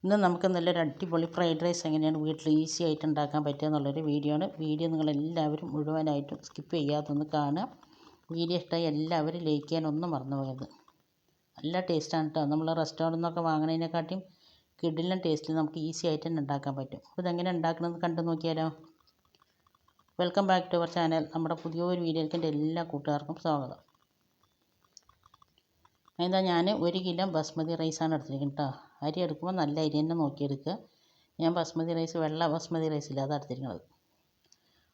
ഇന്ന് നമുക്ക് നല്ലൊരു അടിപൊളി ഫ്രൈഡ് റൈസ് എങ്ങനെയാണ് വീട്ടിൽ ഈസി ആയിട്ട് ഉണ്ടാക്കാൻ പറ്റുക എന്നുള്ളൊരു വീഡിയോ ആണ്. വീഡിയോ നിങ്ങളെല്ലാവരും മുഴുവനായിട്ടും സ്കിപ്പ് ചെയ്യാതൊന്ന് കാണുക. വീഡിയോ ഇഷ്ടമായി എല്ലാവരും ലൈക്ക് ചെയ്യാനൊന്നും മറന്നു പോയത്. നല്ല ടേസ്റ്റാണ് കേട്ടോ. നമ്മൾ റെസ്റ്റോറൻറ്റിൽ നിന്നൊക്കെ വാങ്ങുന്നതിനെക്കാട്ടിയും കിടിലൻ ടേസ്റ്റിൽ നമുക്ക് ഈസി ആയിട്ട് തന്നെ ഉണ്ടാക്കാൻ പറ്റും. അപ്പോൾ ഇതെങ്ങനെ ഉണ്ടാക്കണമെന്ന് കണ്ടു നോക്കിയാലോ. Welcome back to our channel. നമ്മുടെ പുതിയൊരു വീഡിയോയിലേക്ക് എൻ്റെ എല്ലാ കൂട്ടുകാർക്കും സ്വാഗതം. എന്താ ഞാൻ 1 കിലോ ബസ്മതി റൈസാണ് എടുത്തിരിക്കുന്നത് കേട്ടോ. അരി എടുക്കുമ്പോൾ നല്ല അരി തന്നെ നോക്കിയെടുക്കുക. ഞാൻ ബസ്മതി റൈസ് വെള്ള ബസ്മതി റൈസില്ല അതാണ് എടുത്തിരിക്കുന്നത്.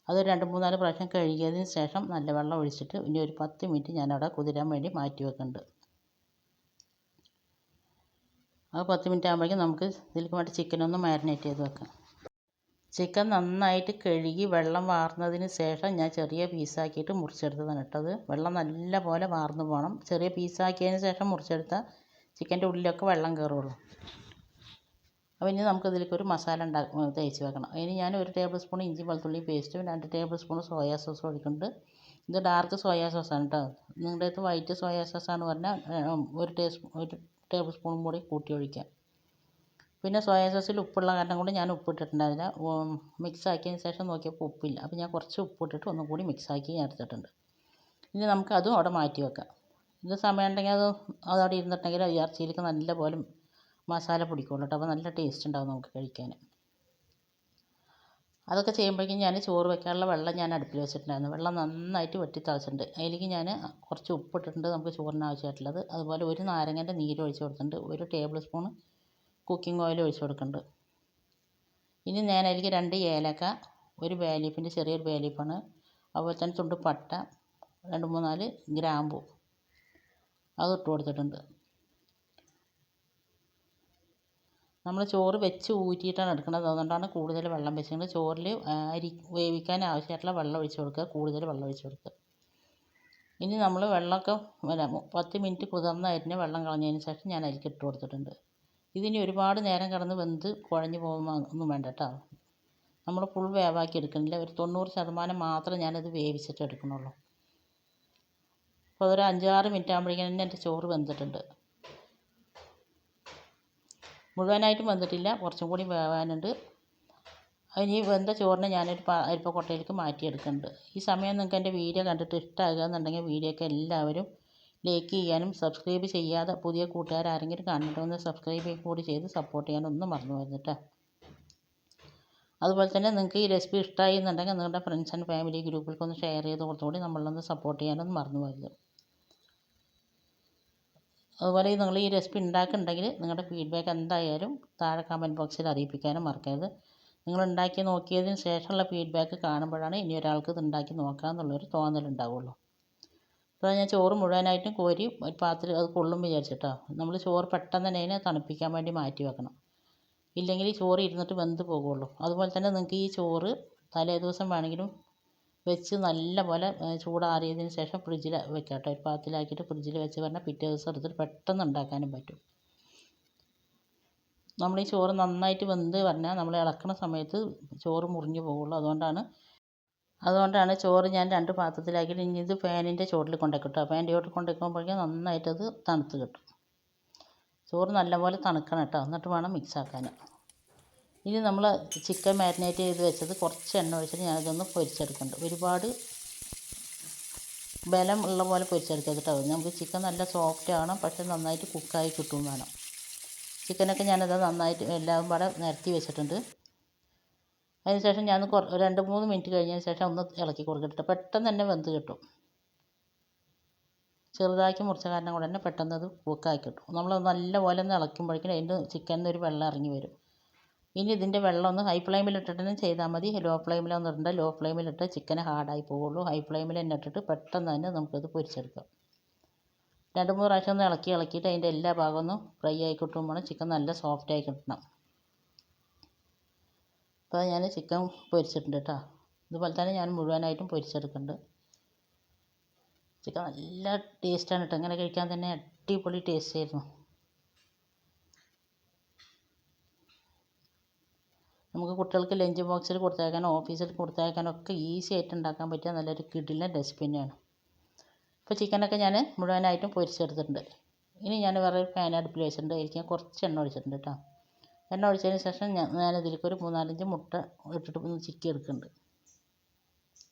അത് 2-3-4 പ്രാവശ്യം കഴുകിയതിന് ശേഷം നല്ല വെള്ളം ഒഴിച്ചിട്ട് ഇനി ഒരു 10 മിനിറ്റ് ഞാനവിടെ കുതിരാൻ വേണ്ടി മാറ്റി വെക്കുന്നുണ്ട്. ആ 10 മിനിറ്റ് ആകുമ്പോഴേക്കും നമുക്ക് ഇതിലേക്ക് വേണ്ടി ചിക്കനൊന്ന് മാരിനേറ്റ് ചെയ്ത് വെക്കാം. ചിക്കൻ നന്നായിട്ട് കഴുകി വെള്ളം വാർന്നതിന് ശേഷം ഞാൻ ചെറിയ പീസാക്കിയിട്ട് മുറിച്ചെടുത്തതാണ് ഇട്ടത്. വെള്ളം നല്ല പോലെ വാർന്നു പോകണം. ചെറിയ പീസാക്കിയതിന് ശേഷം മുറിച്ചെടുത്താൽ ചിക്കൻ്റെ ഉള്ളിലൊക്കെ വെള്ളം കയറുള്ളൂ. അപ്പോൾ ഇനി നമുക്ക് ഇതിലേക്കൊരു മസാല തേച്ച് വെക്കണം. അതിന് ഞാൻ 1 ടേബിൾ സ്പൂൺ ഇഞ്ചി വെളുത്തുള്ളി പേസ്റ്റും 2 ടേബിൾ സ്പൂൺ സോയാ സോസും ഒഴിക്കുന്നുണ്ട്. ഇത് ഡാർക്ക് സോയാ സോസാണ് കേട്ടോ. നിങ്ങളുടെ അടുത്ത് വൈറ്റ് സോയാ സോസാണ് പറഞ്ഞാൽ 1 ടേബിൾ സ്പൂണും കൂടി കൂട്ടി ഒഴിക്കാം. പിന്നെ സോയാ സോസിൽ ഉപ്പുള്ള കാരണം കൊണ്ട് ഞാൻ ഉപ്പിട്ടിട്ടുണ്ടായിരുന്നില്ല. മിക്സ് ആക്കിയതിന് ശേഷം നോക്കിയപ്പോൾ ഉപ്പില്ല. അപ്പോൾ ഞാൻ കുറച്ച് ഉപ്പിട്ടിട്ട് ഒന്നും കൂടി മിക്സാക്കി ഞാൻ എടുത്തിട്ടുണ്ട്. ഇനി നമുക്ക് അതും അവിടെ മാറ്റി വെക്കാം. ഇത് സമയം ഉണ്ടെങ്കിൽ അതവിടെ ഇരുന്നിട്ടുണ്ടെങ്കിൽ ഇറച്ചിയിലേക്ക് നല്ല പോലെ മസാല പിടിക്കുള്ളൂ കേട്ടോ. അപ്പോൾ നല്ല ടേസ്റ്റ് ഉണ്ടാവും നമുക്ക് കഴിക്കാൻ. അതൊക്കെ ചെയ്യുമ്പോഴേക്കും ഞാൻ ചോറ് വെക്കാനുള്ള വെള്ളം ഞാൻ അടുപ്പിൽ വെച്ചിട്ടുണ്ടായിരുന്നു. വെള്ളം നന്നായിട്ട് വെട്ടി തിളച്ചിട്ടുണ്ട്. അതിലേക്ക് ഞാൻ കുറച്ച് ഉപ്പിട്ടിട്ടുണ്ട് നമുക്ക് ചോറിന് ആവശ്യമായിട്ടുള്ളത്. അതുപോലെ 1 നാരങ്ങൻ്റെ നീര് ഒഴിച്ച് കൊടുത്തിട്ടുണ്ട്. 1 ടേബിൾ സ്പൂൺ കുക്കിംഗ് ഓയിൽ ഒഴിച്ച് കൊടുക്കുന്നുണ്ട്. ഇനി ഞാൻ അതിലേക്ക് 2 ഏലക്ക, 1 ബേ ലീഫിൻ്റെ ചെറിയൊരു ബേ ലീഫാണ്, അതുപോലെ തന്നെ തുണ്ട് പട്ട, 2-3-4 ഗ്രാമ്പു അത് ഇട്ട് കൊടുത്തിട്ടുണ്ട്. നമ്മൾ ചോറ് വെച്ച് ഊറ്റിയിട്ടാണ് എടുക്കുന്നത്. അതുകൊണ്ടാണ് കൂടുതൽ വെള്ളം വെച്ചിട്ടുണ്ട്. ചോറിൽ അരി വേവിക്കാൻ ആവശ്യമായിട്ടുള്ള വെള്ളം ഒഴിച്ച് കൊടുക്കുക. കൂടുതൽ വെള്ളം ഒഴിച്ച് കൊടുക്കുക. ഇനി നമ്മൾ വെള്ളമൊക്കെ 10 മിനിറ്റ് കുതിർന്ന അരിഞ്ഞ് വെള്ളം കളഞ്ഞതിന് ശേഷം ഞാൻ അതിലേക്ക് ഇട്ട് കൊടുത്തിട്ടുണ്ട്. ഇതിനി ഒരുപാട് നേരം കിടന്ന് വെന്ത് കുഴഞ്ഞു പോകുമ്പോൾ ഒന്നും വേണ്ട കേട്ടോ. നമ്മൾ ഫുൾ വേവാക്കി എടുക്കുന്നില്ല. ഒരു 90% മാത്രം ഞാനത് വേവിച്ചിട്ട് എടുക്കണുള്ളൂ. അപ്പോൾ അതൊരു 5-6 മിനിറ്റ് ആകുമ്പോഴേക്കും തന്നെ എൻ്റെ ചോറ് വെന്തിട്ടുണ്ട്. മുഴുവനായിട്ടും വെന്തിട്ടില്ല, കുറച്ചും കൂടി വേവാനുണ്ട്. അതിന് വെന്ത ചോറിനെ ഞാനൊരു അരിപ്പക്കൊട്ടയിലേക്ക് മാറ്റിയെടുക്കുന്നുണ്ട്. ഈ സമയം നിങ്ങൾക്ക് എൻ്റെ വീഡിയോ കണ്ടിട്ട് ഇഷ്ടമാകുക എന്നുണ്ടെങ്കിൽ വീഡിയോയ്ക്ക് എല്ലാവരും ലൈക്ക് ചെയ്യാനും സബ്സ്ക്രൈബ് ചെയ്യാതെ പുതിയ കൂട്ടുകാരെങ്കിലും കാണുന്നുണ്ടെന്ന് സബ്സ്ക്രൈബ് കൂടി ചെയ്ത് സപ്പോർട്ട് ചെയ്യാനൊന്നും മറന്നു പോകരുത് കേട്ടോ. അതുപോലെ തന്നെ നിങ്ങൾക്ക് ഈ റെസിപ്പി ഇഷ്ടമായി എന്നുണ്ടെങ്കിൽ നിങ്ങളുടെ ഫ്രണ്ട്സ് ആൻഡ് ഫാമിലി ഗ്രൂപ്പിലേക്കൊന്ന് ഷെയർ ചെയ്ത് കൊടുത്തുകൂടി നമ്മളൊന്ന് സപ്പോർട്ട് ചെയ്യാനൊന്നും മറന്നു പോകരുത്. അതുപോലെ നിങ്ങൾ ഈ റെസിപ്പി ഉണ്ടാക്കുന്നുണ്ടെങ്കിൽ നിങ്ങളുടെ ഫീഡ്ബാക്ക് എന്തായാലും താഴെ കമൻറ്റ് ബോക്സിൽ അറിയിപ്പിക്കാനും മറക്കരുത്. നിങ്ങൾ ഉണ്ടാക്കി നോക്കിയതിന് ശേഷമുള്ള ഫീഡ്ബാക്ക് കാണുമ്പോഴാണ് ഇനി ഒരാൾക്ക് ഇത് ഉണ്ടാക്കി നോക്കാമെന്നുള്ളൊരു തോന്നലുണ്ടാവുള്ളൂ. അപ്പോൾ ഞാൻ ചോറ് മുഴുവനായിട്ടും കോരി ഒരു പാത്രത്തിൽ അത് കൊള്ളും വിചാരിച്ചിട്ടോ. നമ്മൾ ചോറ് പെട്ടെന്ന് തന്നെ അതിനെ തണുപ്പിക്കാൻ വേണ്ടി മാറ്റി വെക്കണം. ഇല്ലെങ്കിൽ ഈ ചോറ് ഇരുന്നിട്ട് വെന്ത് പോകുള്ളൂ. അതുപോലെ തന്നെ നിങ്ങൾക്ക് ഈ ചോറ് തലേ ദിവസം വേണമെങ്കിലും വെച്ച് നല്ല പോലെ ചൂടാറിയതിന് ശേഷം ഫ്രിഡ്ജിൽ വെക്കാം കേട്ടോ. ഒരു പാത്രത്തിലാക്കിയിട്ട് ഫ്രിഡ്ജിൽ വെച്ച് പറഞ്ഞാൽ പിറ്റേ ദിവസം എടുത്തിട്ട് പെട്ടെന്ന് ഉണ്ടാക്കാനും പറ്റും. നമ്മൾ ഈ ചോറ് നന്നായിട്ട് വെന്ത് പറഞ്ഞാൽ നമ്മൾ ഇളക്കണ സമയത്ത് ചോറ് മുറിഞ്ഞു പോകുള്ളൂ. അതുകൊണ്ടാണ് ചോറ് ഞാൻ 2 പാത്രത്തിലാക്കിയിട്ട് ഇനി ഇത് ഫാനിൻ്റെ ചോട്ടിൽ കൊണ്ടുവയ്ക്കും കേട്ടോ. ഫാനിൻ്റെ ചോട്ടിൽ കൊണ്ടുവയ്ക്കുമ്പോഴേക്കും നന്നായിട്ടത് തണുത്ത് കിട്ടും. ചോറ് നല്ലപോലെ തണുക്കണം കേട്ടോ. എന്നിട്ട് വേണം മിക്സ് ആക്കാൻ. ഇനി നമ്മൾ ചിക്കൻ മാരിനേറ്റ് ചെയ്ത് വെച്ചത് കുറച്ച് എണ്ണ ഒഴിച്ചിട്ട് ഞാനിതൊന്ന് പൊരിച്ചെടുക്കുന്നുണ്ട്. ഒരുപാട് ബലം ഉള്ള പോലെ പൊരിച്ചെടുക്കരുത് കേട്ടോ. നമുക്ക് ചിക്കൻ നല്ല സോഫ്റ്റ് ആവണം, പക്ഷേ നന്നായിട്ട് കുക്കായി കിട്ടുകയും വേണം. ചിക്കനൊക്കെ ഞാനത് നന്നായിട്ട് എല്ലാം പാടെ നിരത്തി വെച്ചിട്ടുണ്ട്. അതിനുശേഷം ഞാൻ 2-3 മിനിറ്റ് കഴിഞ്ഞതിന് ശേഷം ഒന്ന് ഇളക്കി കൊടുക്കട്ടെ. പെട്ടെന്ന് തന്നെ വെന്ത് കിട്ടും. ചെറുതാക്കി മുറിച്ച കാരണം കൊണ്ട് തന്നെ പെട്ടെന്ന് അത് കുക്കായി കിട്ടും. നമ്മൾ നല്ല പോലെ ഒന്ന് ഇളക്കുമ്പോഴേക്കും അതിൻ്റെ ചിക്കനിൽ നിന്ന് ഒരു വെള്ളം ഇറങ്ങി വരും. ഇനി ഇതിൻ്റെ വെള്ളം ഒന്ന് ഹൈ ഫ്ലെയിമിൽ ഇട്ടിട്ട് തന്നെ ചെയ്താൽ മതി. ലോ ഫ്ലെയിമിലൊന്നും ഇടണ്ട. ലോ ഫ്ലെയിമിലിട്ട് ചിക്കൻ ഹാർഡായി പോവുള്ളൂ. ഹൈ ഫ്ലെയിമിൽ തന്നെ ഇട്ടിട്ട് പെട്ടെന്ന് തന്നെ നമുക്കത് പൊരിച്ചെടുക്കാം. 2-3 പ്രാവശ്യം ഒന്ന് ഇളക്കിയിട്ട് അതിൻ്റെ എല്ലാ ഭാഗവും ഒന്ന് ഫ്രൈ ആയി കിട്ടുമ്പോൾ ചിക്കൻ നല്ല സോഫ്റ്റായി കിട്ടണം. അപ്പോൾ ഞാൻ ചിക്കൻ പൊരിച്ചിട്ടുണ്ട് കേട്ടോ. ഇതുപോലെ തന്നെ ഞാൻ മുഴുവനായിട്ടും പൊരിച്ചെടുക്കുന്നുണ്ട്. ചിക്കൻ നല്ല ടേസ്റ്റാണ് കേട്ടോ. ഇങ്ങനെ കഴിക്കാൻ തന്നെ അടിപൊളി ടേസ്റ്റ് ആയിരുന്നു. നമുക്ക് കുട്ടികൾക്ക് ലഞ്ച് ബോക്സിൽ കൊടുത്തയക്കാനോ ഓഫീസിൽ കൊടുത്തയക്കാനോ ഒക്കെ ഈസി ആയിട്ട് ഉണ്ടാക്കാൻ പറ്റിയ നല്ലൊരു കിടിലൻ റെസിപ്പി തന്നെയാണ്. ഇപ്പോൾ ചിക്കനൊക്കെ ഞാൻ മുഴുവനായിട്ടും പൊരിച്ചെടുത്തിട്ടുണ്ട്. ഇനി ഞാൻ വേറെ ഒരു പാൻ അടുപ്പിൽ വെച്ചിട്ടുണ്ട്. അതിലേക്ക് ഞാൻ കുറച്ച് എണ്ണ ഒഴിച്ചിട്ടുണ്ട് കേട്ടോ. എണ്ണ ഒഴിച്ചതിന് ശേഷം ഞാനിതിലേക്ക് ഒരു 3-4 മുട്ട ഇട്ടിട്ട് ഒന്ന് ചിക്കി എടുക്കുന്നുണ്ട്.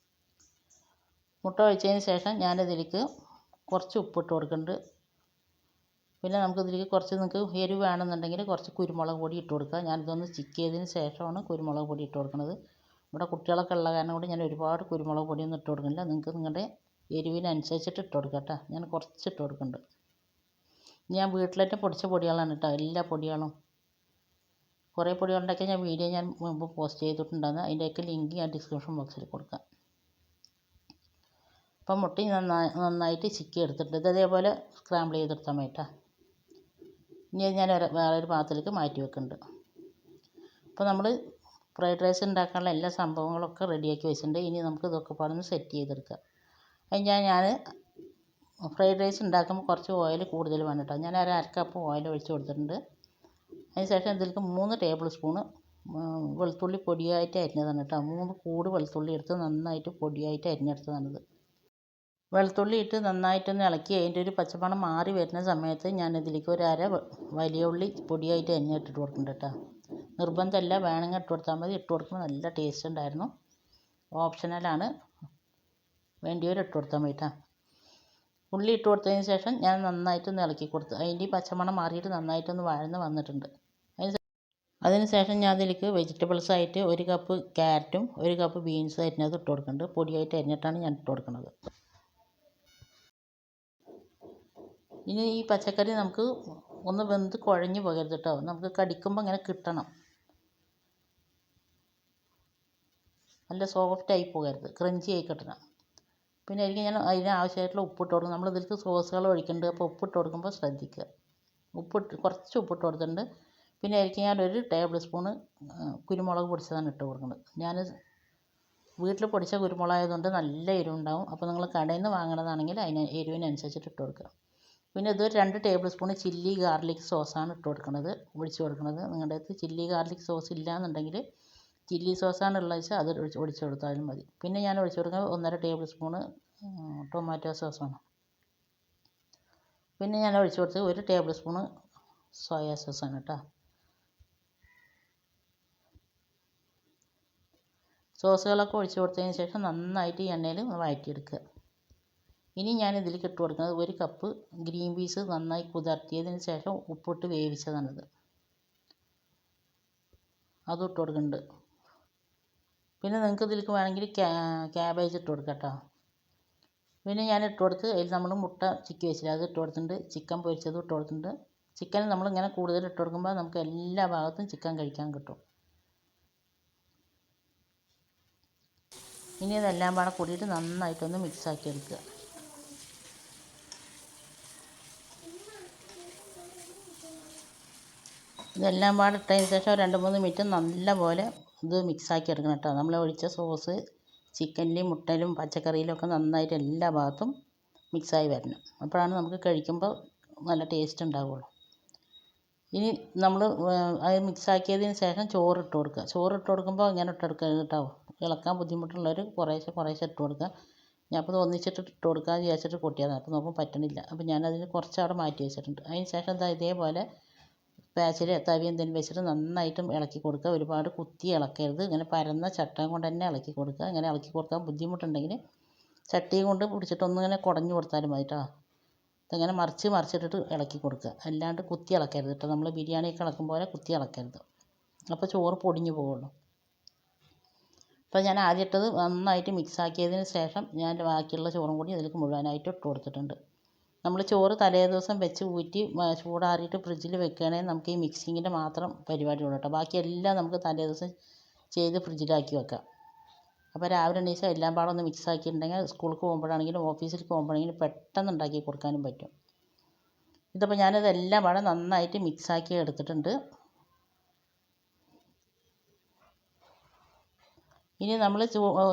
മുട്ട ഒഴിച്ചതിന് ശേഷം ഞാനിതിലേക്ക് കുറച്ച് ഉപ്പിട്ട് കൊടുക്കുന്നുണ്ട്. പിന്നെ നമുക്കിതിലേക്ക് കുറച്ച് നിങ്ങൾക്ക് എരിവ് വേണമെന്നുണ്ടെങ്കിൽ കുറച്ച് കുരുമുളക് പൊടി ഇട്ട് കൊടുക്കുക. ഞാനിതൊന്ന് ചിക്ക് ചെയ്തതിന് ശേഷമാണ് കുരുമുളക് പൊടി ഇട്ട് കൊടുക്കുന്നത്. ഇവിടെ കുട്ടികളൊക്കെ ഉള്ള കാരണം കൊണ്ട് ഞാൻ ഒരുപാട് കുരുമുളക് പൊടിയൊന്നും ഇട്ട് കൊടുക്കുന്നില്ല. നിങ്ങൾക്ക് നിങ്ങളുടെ എരിവിനനുസരിച്ചിട്ട് ഇട്ട് കൊടുക്കുക കേട്ടോ. ഞാൻ കുറച്ച് ഇട്ട് കൊടുക്കുന്നുണ്ട്. ഞാൻ വീട്ടിലേറ്റം പൊടിച്ച പൊടികളാണ് കേട്ടോ, എല്ലാ പൊടികളും. കുറേ പൊടികളുണ്ടാക്കി ഞാൻ വീഡിയോ ഞാൻ മുമ്പ് പോസ്റ്റ് ചെയ്തിട്ടുണ്ടായിരുന്നു. അതിൻ്റെയൊക്കെ ലിങ്ക് ഞാൻ ഡിസ്ക്രിപ്ഷൻ ബോക്സിൽ കൊടുക്കാം. അപ്പം മുട്ട നന്നായിട്ട് ചിക്കി എടുത്തിട്ടുണ്ട്. ഇതേപോലെ സ്ക്രാമ്പിൾ ചെയ്തെടുത്താൽ മതി കേട്ടോ. ഇനി ഞാൻ വേറൊരു പാത്രത്തിലേക്ക് മാറ്റി വെക്കുന്നുണ്ട്. അപ്പോൾ നമ്മൾ ഫ്രൈഡ് റൈസ് ഉണ്ടാക്കാനുള്ള എല്ലാ സംഭവങ്ങളൊക്കെ റെഡിയാക്കി വെച്ചിട്ടുണ്ട്. ഇനി നമുക്ക് ഇതൊക്കെ പാടൊന്ന് സെറ്റ് ചെയ്തെടുക്കാം. അതിന് ഞാൻ ഫ്രൈഡ് റൈസ് ഉണ്ടാക്കുമ്പോൾ കുറച്ച് ഓയിൽ കൂടുതൽ വേണം കേട്ടോ. ഞാൻ ഒരു 1/2 കപ്പ് ഓയിൽ ഒഴിച്ച് കൊടുത്തിട്ടുണ്ട്. അതിന് ശേഷം ഇതിലേക്ക് 3 ടേബിൾ സ്പൂണ് വെളുത്തുള്ളി പൊടിയായിട്ട് അരിഞ്ഞതാണ് കേട്ടോ. 3 കൂട് വെളുത്തുള്ളി എടുത്ത് നന്നായിട്ട് പൊടിയായിട്ട് അരിഞ്ഞെടുത്തതാണിത്. വെളുത്തുള്ളി ഇട്ട് നന്നായിട്ടൊന്ന് ഇളക്കി അതിൻ്റെ ഒരു പച്ചമണം മാറി വരുന്ന സമയത്ത് ഞാനിതിലേക്ക് ഒരു 1/2 വലിയ ഉള്ളി പൊടിയായിട്ട് അരിഞ്ഞിട്ടിട്ട് കൊടുക്കുന്നുണ്ട് കേട്ടോ. നിർബന്ധമല്ല, വേണമെങ്കിൽ ഇട്ട് കൊടുത്താൽ മതി. ഇട്ട് കൊടുക്കുമ്പോൾ നല്ല ടേസ്റ്റ് ഉണ്ടായിരുന്നു. ഓപ്ഷണലാണ്, വേണ്ടിയവർ ഇട്ട് കൊടുത്താൽ മതി കേട്ടോ. ഉള്ളി ഇട്ട് കൊടുത്തതിന് ശേഷം ഞാൻ നന്നായിട്ടൊന്ന് ഇളക്കി കൊടുത്തു. അതിൻ്റെ പച്ചമണം മാറിയിട്ട് നന്നായിട്ടൊന്ന് വഴന്ന് വന്നിട്ടുണ്ട്. അതിന് ശേഷം ഞാൻ അതിലേക്ക് വെജിറ്റബിൾസ് ആയിട്ട് 1 കപ്പ് ക്യാരറ്റും 1 കപ്പ് ബീൻസ് അരിഞ്ഞത് ഇട്ട് കൊടുക്കുന്നുണ്ട്. പൊടിയായിട്ട് അരിഞ്ഞിട്ടാണ് ഞാൻ ഇട്ട് കൊടുക്കുന്നത്. ഇനി ഈ പച്ചക്കറി നമുക്ക് ഒന്ന് വെന്ത് കുഴഞ്ഞ് പോകരുത് കേട്ടോ. നമുക്ക് കടിക്കുമ്പോൾ ഇങ്ങനെ കിട്ടണം, നല്ല സോഫ്റ്റായി പോകരുത്, ക്രഞ്ചി ആയി കിട്ടണം. പിന്നെ ആയിരിക്കും ഞാൻ അതിന് ആവശ്യമായിട്ടുള്ള ഉപ്പിട്ട് കൊടുക്കും. നമ്മൾ ഇതിലേക്ക് സോസുകൾ ഒഴിക്കുന്നുണ്ട്, അപ്പോൾ ഉപ്പിട്ട് കൊടുക്കുമ്പോൾ ശ്രദ്ധിക്കുക. കുറച്ച് ഉപ്പിട്ട് കൊടുത്തിട്ടുണ്ട്. പിന്നെ ആയിരിക്കും ഞാൻ 1 ടേബിൾ സ്പൂണ് കുരുമുളക് പൊടിച്ചതാണ് ഇട്ട് കൊടുക്കുന്നത്. ഞാൻ വീട്ടിൽ പൊടിച്ച കുരുമുളകായതുകൊണ്ട് നല്ല എരിവുണ്ടാവും. അപ്പോൾ നിങ്ങൾ കടയിൽ നിന്ന് വാങ്ങണതാണെങ്കിൽ അതിന് എരിവിനനുസരിച്ചിട്ട് ഇട്ട് കൊടുക്കുക. പിന്നെ ഇതൊരു 2 ടേബിൾ സ്പൂണ് ചില്ലി ഗാർലിക് സോസാണ് ഇട്ട് കൊടുക്കുന്നത്, ഒഴിച്ച് കൊടുക്കുന്നത്. നിങ്ങളുടെ അടുത്ത് ചില്ലി ഗാർലിക് സോസ് ഇല്ലയെന്നുണ്ടെങ്കിൽ ചില്ലി സോസാണ് ഉള്ളത് വെച്ചാൽ അത് ഒഴിച്ച് കൊടുത്താലും മതി. പിന്നെ ഞാൻ ഒഴിച്ച് കൊടുക്കുന്നത് 1.5 ടേബിൾ സ്പൂണ് ടൊമാറ്റോ സോസാണ്. പിന്നെ ഞാൻ ഒഴിച്ച് കൊടുത്തത് 1 ടേബിൾ സ്പൂണ് സോയാ സോസാണ് കേട്ടോ. സോസുകളൊക്കെ ഒഴിച്ച് കൊടുത്തതിന് ശേഷം നന്നായിട്ട് ഈ എണ്ണയിൽ വഴറ്റിയെടുക്കുക. ഇനി ഞാൻ ഇതിലേക്ക് ഇട്ട് കൊടുക്കുന്നത് 1 കപ്പ് ഗ്രീൻ പീസ് നന്നായി കുതിർത്തിയതിന് ശേഷം ഉപ്പിട്ട് വേവിച്ചതാണിത്, അതും ഇട്ട് കൊടുക്കുന്നുണ്ട്. പിന്നെ നിങ്ങൾക്ക് ഇതിലേക്ക് വേണമെങ്കിൽ ക്യാബേജ് ഇട്ട് കൊടുക്കാം കേട്ടോ. പിന്നെ ഞാൻ ഇട്ട് കൊടുത്ത് അതിൽ നമ്മൾ മുട്ട ചിക്കി വെച്ചില്ല, അത് ഇട്ട് കൊടുത്തിട്ടുണ്ട്. ചിക്കൻ പൊരിച്ചതും ഇട്ട് കൊടുത്തിട്ടുണ്ട്. ചിക്കൻ നമ്മളിങ്ങനെ കൂടുതൽ ഇട്ട് കൊടുക്കുമ്പോൾ നമുക്ക് എല്ലാ ഭാഗത്തും ചിക്കൻ കഴിക്കാൻ കിട്ടും. ഇനി ഇതെല്ലാം പാടെ കൂടിയിട്ട് നന്നായിട്ടൊന്ന് മിക്സാക്കി എടുക്കുക. ഇതെല്ലാം പാടെ ഇട്ടതിന് ശേഷം 2-3 മിനിറ്റ് നല്ലപോലെ ഇത് മിക്സാക്കി എടുക്കണം കേട്ടോ. നമ്മൾ ഒഴിച്ച സോസ് ചിക്കനിലും മുട്ടയിലും പച്ചക്കറിയിലും ഒക്കെ നന്നായിട്ട് എല്ലാ ഭാഗത്തും മിക്സായി വരണം. അപ്പോഴാണ് നമുക്ക് കഴിക്കുമ്പോൾ നല്ല ടേസ്റ്റ് ഉണ്ടാവുള്ളൂ. ഇനി നമ്മൾ അത് മിക്സാക്കിയതിന് ശേഷം ചോറിട്ട് കൊടുക്കുക. ചോറിട്ട് കൊടുക്കുമ്പോൾ ഇങ്ങനെ ഇട്ടെടുക്കരുത് കേട്ടോ. ഇളക്കാൻ ബുദ്ധിമുട്ടുള്ളവർ കുറേശ്ശെ ഇട്ട് കൊടുക്കുക. ഞാൻ അപ്പോൾ ഒന്നിച്ചിട്ട് ഇട്ട് കൊടുക്കാമെന്ന് വിചാരിച്ചിട്ട് കൊട്ടിയതാണ്. അപ്പോൾ നോക്കുമ്പോൾ പറ്റണില്ല. അപ്പോൾ ഞാനതിന് കുറച്ച് അവിടെ മാറ്റി വെച്ചിട്ടുണ്ട്. അതിന് ശേഷം ഇതേപോലെ പാച്ചിൽ തവി എന്തെങ്കിലും വെച്ചിട്ട് നന്നായിട്ടും ഇളക്കി കൊടുക്കുക. ഒരുപാട് കുത്തി ഇളക്കരുത്. ഇങ്ങനെ പരന്ന ചട്ടകം കൊണ്ട് തന്നെ ഇളക്കി കൊടുക്കുക. ഇങ്ങനെ ഇളക്കി കൊടുക്കാൻ ബുദ്ധിമുട്ടുണ്ടെങ്കിൽ ചട്ടി കൊണ്ട് പിടിച്ചിട്ട് ഒന്നിങ്ങനെ കുടഞ്ഞു കൊടുത്താലും മതി കേട്ടോ. ഇതിങ്ങനെ മറിച്ചിട്ടിട്ട് ഇളക്കി കൊടുക്കുക. അല്ലാണ്ട് കുത്തി ഇളക്കരുത് കേട്ടോ. നമ്മൾ ബിരിയാണിയൊക്കെ ഇളക്കും പോലെ കുത്തി ഇളക്കരുത്, അപ്പോൾ ചോറ് പൊടിഞ്ഞു പോകുള്ളൂ. അപ്പോൾ ഞാൻ ആദ്യം ഇട്ടത് നന്നായിട്ട് മിക്സാക്കിയതിന് ശേഷം ഞാൻ ബാക്കിയുള്ള ചോറും കൂടി അതിലേക്ക് മുഴുവനായിട്ട് ഇട്ട് കൊടുത്തിട്ടുണ്ട്. നമ്മൾ ചോറ് തലേദിവസം വെച്ച് ഊറ്റി ചൂടാറിയിട്ട് ഫ്രിഡ്ജിൽ വെക്കുകയാണെങ്കിൽ നമുക്ക് ഈ മിക്സിങ്ങിൻ്റെ മാത്രം പരിപാടിയുള്ളൂ കേട്ടോ. ബാക്കിയെല്ലാം നമുക്ക് തലേദിവസം ചെയ്ത് ഫ്രിഡ്ജിലാക്കി വെക്കാം. അപ്പോൾ രാവിലെ എണീച്ചാൽ എല്ലാം പാടെ ഒന്ന് മിക്സ് ആക്കിയിട്ടുണ്ടെങ്കിൽ സ്കൂൾക്ക് പോകുമ്പോഴാണെങ്കിലും ഓഫീസിലേക്ക് പോകുമ്പോഴാണെങ്കിലും പെട്ടെന്ന് ഉണ്ടാക്കി കൊടുക്കാനും പറ്റും. ഇതിപ്പോൾ ഞാനിതെല്ലാം പാടെ നന്നായിട്ട് മിക്സാക്കി എടുത്തിട്ടുണ്ട്. ഇനി നമ്മൾ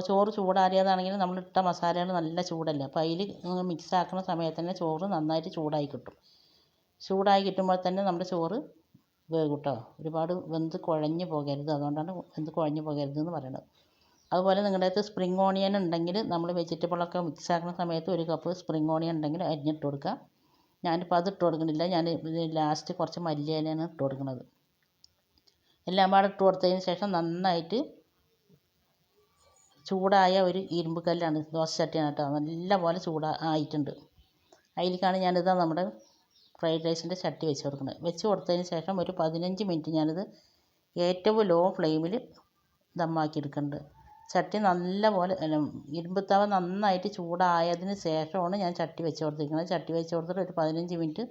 ചോറ് ചൂടാറിയതാണെങ്കിൽ നമ്മൾ ഇട്ട മസാലകൾ നല്ല ചൂടല്ലേ, അപ്പോൾ അതിൽ മിക്സ് ആക്കുന്ന സമയത്ത് തന്നെ ചോറ് നന്നായിട്ട് ചൂടായി കിട്ടും. ചൂടായി കിട്ടുമ്പോൾ തന്നെ നമ്മുടെ ചോറ് വേകും കേട്ടോ. ഒരുപാട് വെന്ത് കുഴഞ്ഞ് പോകരുത്, അതുകൊണ്ടാണ് വെന്ത് കുഴഞ്ഞ് പോകരുതെന്ന് പറയുന്നത്. അതുപോലെ നിങ്ങളുടെ അടുത്ത് സ്പ്രിംഗ് ഓണിയൻ ഉണ്ടെങ്കിൽ നമ്മൾ വെജിറ്റബിളൊക്കെ മിക്സ് ആക്കുന്ന സമയത്ത് 1 കപ്പ് സ്പ്രിംഗ് ഓണിയൻ ഉണ്ടെങ്കിൽ അരിഞ്ഞിട്ട് കൊടുക്കുക. ഞാനിപ്പോൾ അത് ഇട്ട് കൊടുക്കുന്നില്ല. ഞാൻ ലാസ്റ്റ് കുറച്ച് മല്ലിയിലയാണ് ഇട്ട് കൊടുക്കുന്നത്. എല്ലാം പാടെ ഇട്ട് കൊടുത്തതിന് ശേഷം നന്നായിട്ട് ചൂടായ ഒരു ഇരുമ്പ് കല്ലാണ്, ദോശ ചട്ടിയാണ് കേട്ടോ, നല്ല പോലെ ആയിട്ടുണ്ട്. അതിലേക്കാണ് ഞാനിതാ നമ്മുടെ ഫ്രൈഡ് റൈസിൻ്റെ ചട്ടി വെച്ച് കൊടുക്കുന്നത്. വെച്ച് കൊടുത്തതിന് ശേഷം ഒരു 15 മിനിറ്റ് ഞാനിത് ഏറ്റവും ലോ ഫ്ലെയിമിൽ ദമ്മാക്കി എടുക്കുന്നുണ്ട്. ചട്ടി നല്ല പോലെ ഇരുമ്പ് തവ നന്നായിട്ട് ചൂടായതിന് ശേഷമാണ് ഞാൻ ചട്ടി വെച്ച് കൊടുത്തിരിക്കുന്നത്. ചട്ടി വെച്ച് കൊടുത്തിട്ട് ഒരു 15 മിനിറ്റ്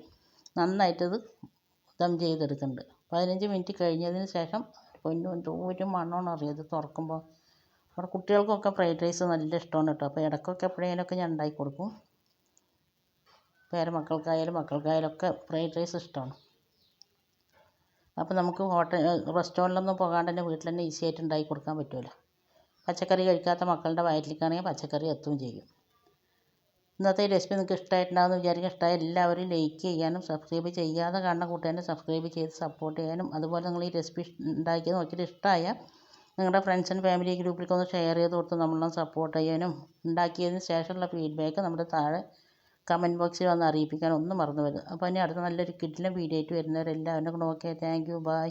നന്നായിട്ടത് ദം ചെയ്തെടുക്കുന്നുണ്ട്. 15 മിനിറ്റ് കഴിഞ്ഞതിന് ശേഷം ഒരു മണമാണ് അറിയത് തുറക്കുമ്പോൾ. നമ്മുടെ കുട്ടികൾക്കൊക്കെ ഫ്രൈഡ് റൈസ് നല്ല ഇഷ്ടമാണ് കേട്ടോ. അപ്പോൾ ഇടയ്ക്കൊക്കെ എപ്പോഴേലൊക്കെ ഞാൻ ഉണ്ടാക്കി കൊടുക്കും. മക്കൾക്കായാലും ഒക്കെ ഫ്രൈഡ് റൈസ് ഇഷ്ടമാണ്. അപ്പോൾ നമുക്ക് റെസ്റ്റോറൻറ്റിലൊന്നും പോകാണ്ട് തന്നെ വീട്ടിൽ തന്നെ ഈസി ആയിട്ട് ഉണ്ടാക്കി കൊടുക്കാൻ പറ്റുമല്ലോ. പച്ചക്കറി കഴിക്കാത്ത മക്കളുടെ വയറ്റിലേക്കാണെങ്കിൽ പച്ചക്കറി എത്തുകയും ചെയ്യും. ഇന്നത്തെ ഈ റെസിപ്പി നിങ്ങൾക്ക് ഇഷ്ടമായിട്ടുണ്ടാകുമെന്ന് വിചാരിക്കും. ഇഷ്ടമായ എല്ലാവരും ലൈക്ക് ചെയ്യാനും സബ്സ്ക്രൈബ് ചെയ്യാതെ കാണുന്ന കൂട്ടുകാരെ സബ്സ്ക്രൈബ് ചെയ്ത് സപ്പോർട്ട് ചെയ്യാനും, അതുപോലെ നിങ്ങൾ ഈ റെസിപ്പി ഉണ്ടാക്കിയത് നോക്കിയിട്ട് ഇഷ്ടമായ നിങ്ങളുടെ ഫ്രണ്ട്സ് ആൻഡ് ഫാമിലി ഗ്രൂപ്പിലേക്ക് ഒന്ന് ഷെയർ ചെയ്ത് കൊടുത്ത് നമ്മളൊന്ന് സപ്പോർട്ട് ചെയ്യാനും, ഉണ്ടാക്കിയതിന് ശേഷമുള്ള ഫീഡ്ബാക്ക് നമ്മുടെ താഴെ കമൻറ്റ് ബോക്സിൽ വന്ന് അറിയിപ്പിക്കാൻ ഒന്നും മറന്നു വരുന്നത്. അപ്പോൾ ഇനി അടുത്ത നല്ലൊരു കിടിലൻ വീഡിയോ ആയിട്ട് വരുന്നവരെല്ലാവരും ഓക്കെ, താങ്ക് യു, ബൈ.